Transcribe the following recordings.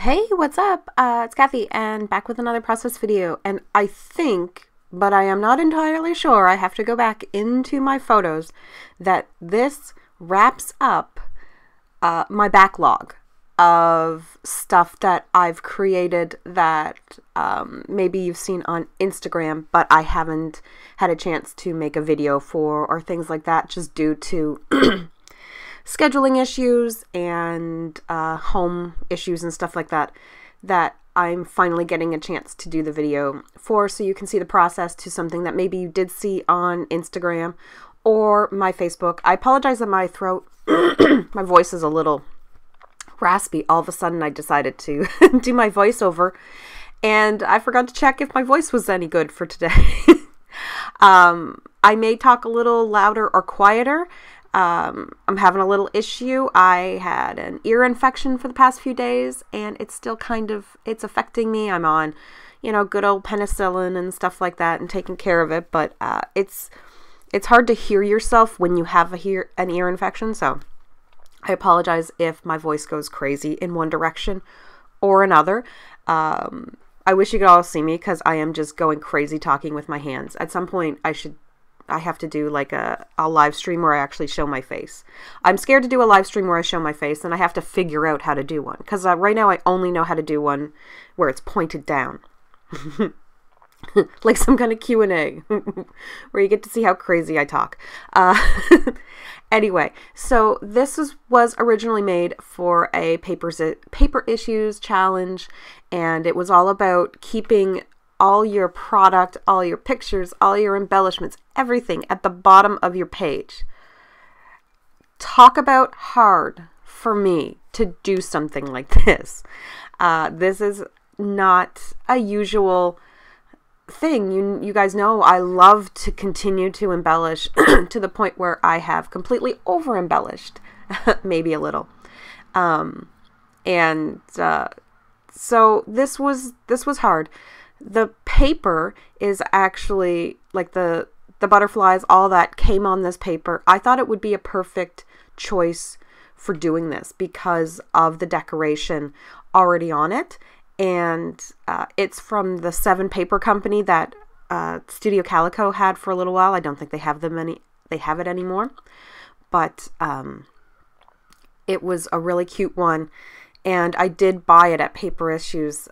Hey, what's up? It's Kathy and back with another process video. And I think, but I am not entirely sure, I have to go back into my photos, that this wraps up my backlog of stuff that I've created that maybe you've seen on Instagram, but I haven't had a chance to make a video for, or things like that, just due to scheduling issues and home issues and stuff like that, that I'm finally getting a chance to do the video for, so you can see the process to something that maybe you did see on Instagram or my Facebook. I apologize that my throat, my voice is a little raspy. All of a sudden I decided to do my voiceover and I forgot to check if my voice was any good for today. I may talk a little louder or quieter. I'm having a little issue. I had an ear infection for the past few days and it's still it's affecting me. I'm on, good old penicillin and stuff like that and taking care of it, but it's hard to hear yourself when you have an ear infection, so I apologize if my voice goes crazy in one direction or another. I wish you could all see me because I am just going crazy talking with my hands. At some point I have to do like a live stream where I actually show my face. I'm scared to do a live stream where I show my face, and I have to figure out how to do one. Because right now I only know how to do one where it's pointed down. Like some kind of Q&A where you get to see how crazy I talk. Anyway, so this was originally made for a paper issues challenge, and it was all about keeping all your product, all your pictures, all your embellishments, everything at the bottom of your page. Talk about hard for me to do something like this. This is not a usual thing. You guys know I love to continue to embellish to the point where I have completely over embellished, maybe a little. So this was hard. The paper is actually like the butterflies, all that came on this paper. I thought it would be a perfect choice for doing this because of the decoration already on it. And it's from the 7 paper company that Studio Calico had for a little while. I don't think they have it anymore. But it was a really cute one. And I did buy it at Paper Issues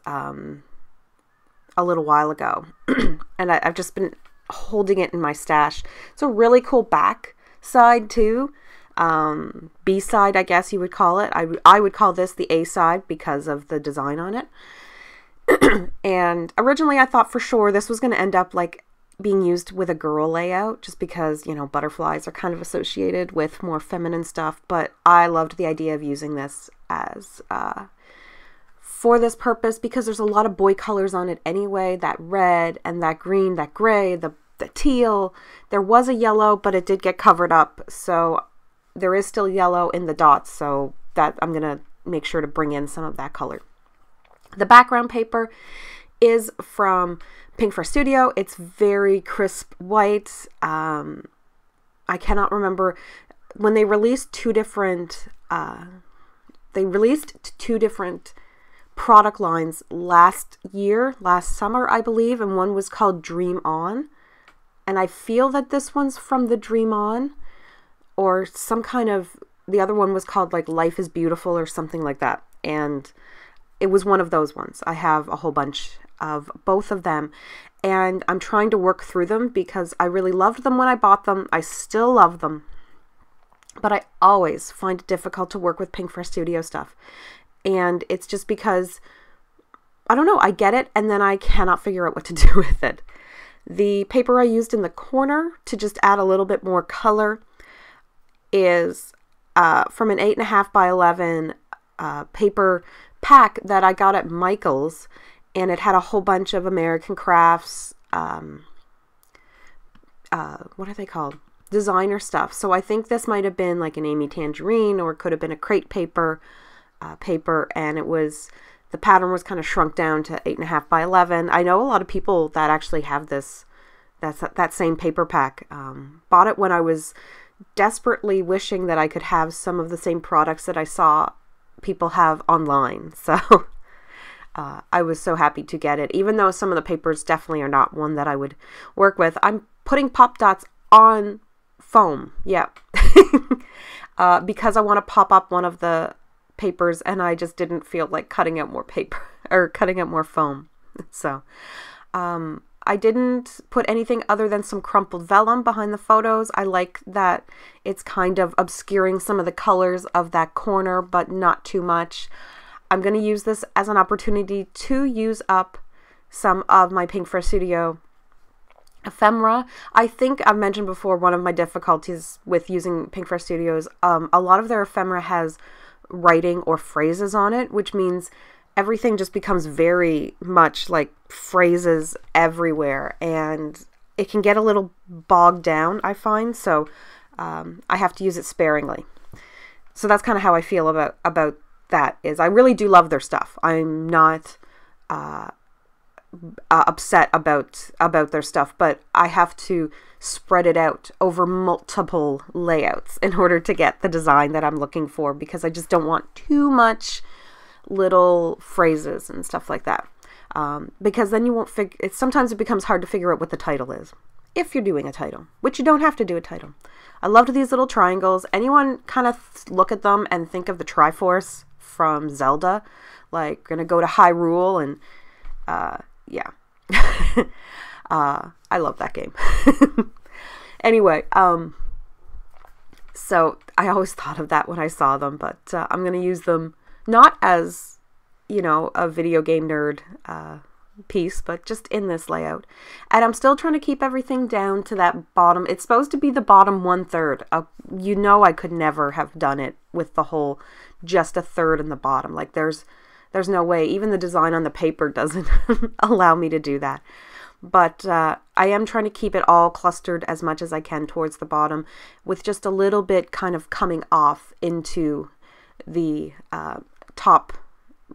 a little while ago, and I've just been holding it in my stash. It's a really cool back side too. B side, I guess you would call it. I would call this the A side because of the design on it. And originally I thought for sure this was going to end up like being used with a girl layout, just because, butterflies are kind of associated with more feminine stuff, but I loved the idea of using this as for this purpose because there's a lot of boy colors on it anyway. That red and that green, that gray, the teal. There was a yellow, but it did get covered up, so there is still yellow in the dots, so that I'm gonna make sure to bring in some of that color. The background paper is from Pink for Studio. It's very crisp white. I cannot remember when they released two different product lines last summer, I believe, and one was called Dream On, and I feel that this one's from the Dream On, or some kind of, the other one was called like Life is Beautiful or something like that, and it was one of those ones. I have a whole bunch of both of them, and I'm trying to work through them because I really loved them when I bought them. I still love them, but I always find it difficult to work with Pink for Studio stuff. And it's just because, I don't know, I get it and then I cannot figure out what to do with it. The paper I used in the corner to just add a little bit more color is from an 8.5 by 11 paper pack that I got at Michael's, and it had a whole bunch of American Crafts, what are they called? Designer stuff. So I think this might have been like an Amy Tangerine, or it could have been a crate paper, and the pattern was kind of shrunk down to 8.5 by 11. I know a lot of people that actually have that same paper pack. Bought it when I was desperately wishing that I could have some of the same products that I saw people have online. So I was so happy to get it, even though some of the papers definitely are not one that I would work with. I'm putting pop dots on foam, yeah, because I want to pop up one of the papers, and I just didn't feel like cutting out more paper or cutting out more foam. So I didn't put anything other than some crumpled vellum behind the photos. I like that it's kind of obscuring some of the colors of that corner, but not too much. I'm going to use this as an opportunity to use up some of my Pinkfresh Studio ephemera. I think I've mentioned before, one of my difficulties with using Pinkfresh Studios, a lot of their ephemera has writing or phrases on it, which means everything just becomes very much like phrases everywhere, and it can get a little bogged down, I find. So I have to use it sparingly. So that's kind of how I feel about that. Is I really do love their stuff. I'm not upset about their stuff, but I have to spread it out over multiple layouts in order to get the design that I'm looking for, because I just don't want too much little phrases and stuff like that, because then you won't sometimes it becomes hard to figure out what the title is if you're doing a title, which you don't have to do a title. I loved these little triangles. Anyone kind of look at them and think of the Triforce from Zelda, like gonna go to Hyrule, and yeah. I love that game. Anyway, so I always thought of that when I saw them, but I'm gonna use them not as, you know, a video game nerd piece, but just in this layout. And I'm still trying to keep everything down to that bottom. It's supposed to be the bottom 1/3. You know, I could never have done it with the whole just a third in the bottom. Like there's no way. Even the design on the paper doesn't allow me to do that. But I am trying to keep it all clustered as much as I can towards the bottom, with just a little bit kind of coming off into the top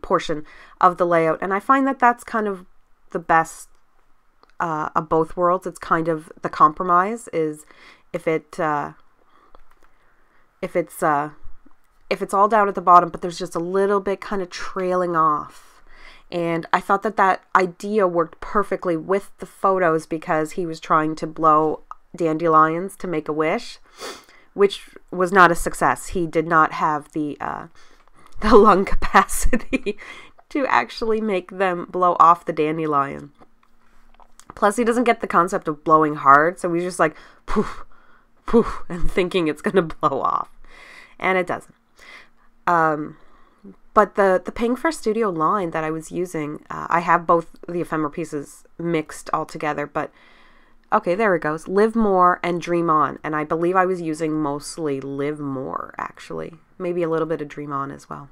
portion of the layout. And I find that that's kind of the best of both worlds. It's kind of the compromise, is if it's all down at the bottom, but there's just a little bit kind of trailing off. And I thought that that idea worked perfectly with the photos, because he was trying to blow dandelions to make a wish, which was not a success. He did not have the lung capacity to actually make them blow off the dandelion. Plus, he doesn't get the concept of blowing hard, so he's just like poof, poof, and thinking it's going to blow off, and it doesn't. But the Pinkfresh Studio line that I was using, I have both the ephemera pieces mixed all together, but okay, there it goes. Live More and Dream On. And I believe I was using mostly Live More, actually. Maybe a little bit of Dream On as well.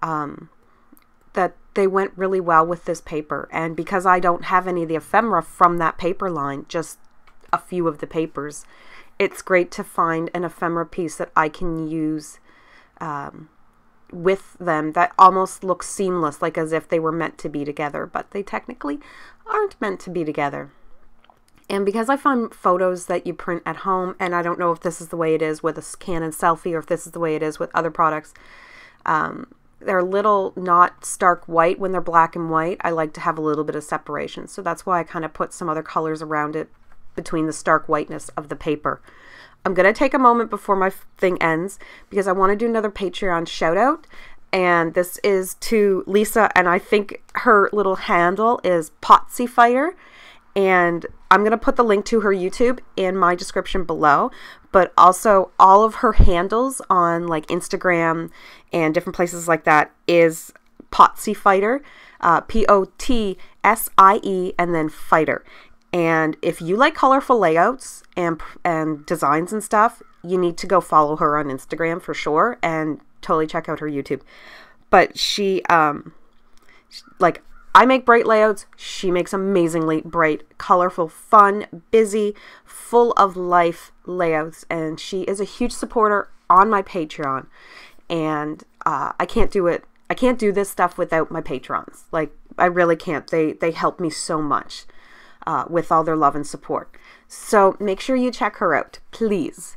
That they went really well with this paper. And because I don't have any of the ephemera from that paper line, just a few of the papers, it's great to find an ephemera piece that I can use with them that almost looks seamless, like as if they were meant to be together, but they technically aren't meant to be together. And because I find photos that you print at home, and I don't know if this is the way it is with a Canon selfie or if this is the way it is with other products, they're a little not stark white when they're black and white. I like to have a little bit of separation. So that's why I kind of put some other colors around it between the stark whiteness of the paper. I'm going to take a moment before my thing ends, because I want to do another Patreon shout out. And this is to Lisa, and I think her little handle is Potsy Fighter. And I'm going to put the link to her YouTube in my description below, but also all of her handles on like Instagram and different places like that is Potsy Fighter, Potsie, and then Fighter. And if you like colorful layouts and designs and stuff, you need to go follow her on Instagram for sure, and totally check out her YouTube. But she, like, I make bright layouts. She makes amazingly bright, colorful, fun, busy, full of life layouts. And she is a huge supporter on my Patreon. And I can't do it. I can't do this stuff without my patrons. Like, I really can't. They help me so much with all their love and support. So make sure you check her out, please.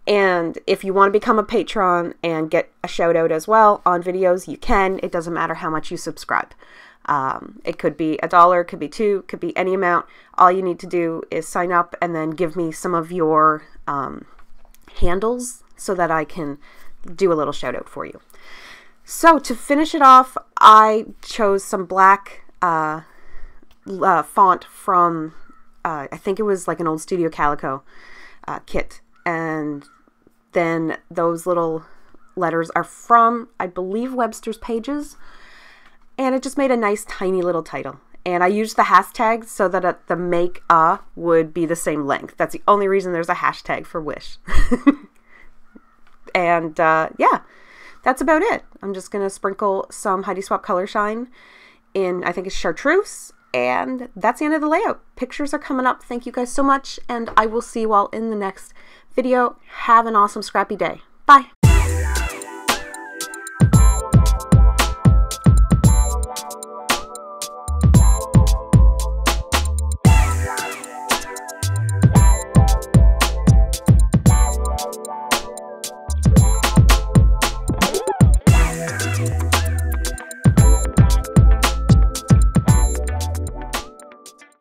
And if you want to become a patron and get a shout out as well on videos, you can. It doesn't matter how much you subscribe. It could be $1, it could be $2, it could be any amount. All you need to do is sign up and then give me some of your handles so that I can do a little shout out for you. So to finish it off, I chose some black font from, I think it was like an old Studio Calico kit. And then those little letters are from, I believe, Webster's Pages. And it just made a nice tiny little title. And I used the hashtags so that the make would be the same length. That's the only reason there's a hashtag for Wish. And yeah, that's about it. I'm just going to sprinkle some Heidi Swap Color Shine in, I think it's chartreuse. And that's the end of the layout. Pictures are coming up. Thank you guys so much. And I will see you all in the next video. Have an awesome Scrappy day. Bye.